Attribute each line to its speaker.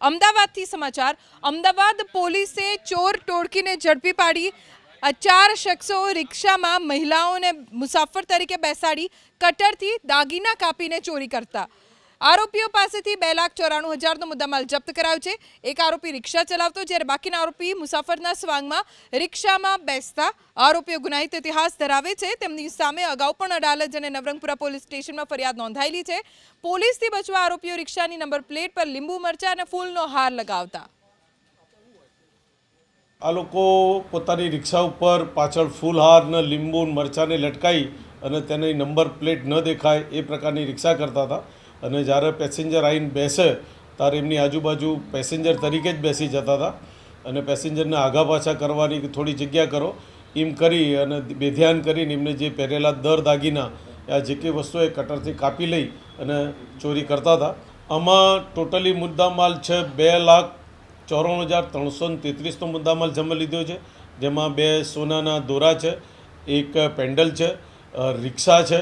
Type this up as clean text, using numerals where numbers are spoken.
Speaker 1: અમદાવાદથી સમાચાર। અમદાવાદ પોલીસે ચોર ટોળકીને ઝડપી પાડી। 4 શખ્સો રિક્ષામાં મહિલાઓને મુસાફર તરીકે બેસાડી કટરથી દાગીના કાપીને ચોરી કરતા। આરોપીઓ પાસેથી 2,94,000નો મુદ્દામાલ જપ્ત કરાયો છે। એક આરોપી રિક્ષા ચલાવતો જ્યારે બાકીના આરોપી મુસાફરના સ્વાંગમાં રિક્ષામાં બેસતા। આરોપીઓ ગુનાહિત ઇતિહાસ ધરાવે છે। તેમની સામે અગાઉ પણ અડાલજ અને નવરંગપુરા પોલીસ સ્ટેશનમાં ફરિયાદ નોંધાયેલી છે। પોલીસથી બચવા આરોપીઓ રિક્ષાની નંબર પ્લેટ પર લીંબુ મરચા અને ફૂલનો હાર લગાવતા।
Speaker 2: આ લોકો પોતાની રિક્ષા ઉપર પાછળ ફૂલહાર ને લીંબુ મરચાંને લટકાવી અને તેની નંબર પ્લેટ ન દેખાય એ પ્રકારની રિક્ષા કરતા હતા અને જ્યારે પેસેન્જર આવીને બેસે ત્યારે એમની આજુબાજુ પેસેન્જર તરીકે જ બેસી જતા હતા અને પેસેન્જરને આગા પાછા કરવાની થોડી જગ્યા કરો એમ કરી અને બેધ્યાન કરીને એમને જે પહેરેલા દાગીના આ જે કંઈ વસ્તુ એ કટરથી કાપી લઈ અને ચોરી કરતા હતા। આમાં ટોટલી મુદ્દામાલ છે 2,94,333નો મુદ્દામાલ જમા લીધો છે, જેમાં 2 સોનાના દોરા છે, એક પેન્ડલ છે, રિક્ષા છે।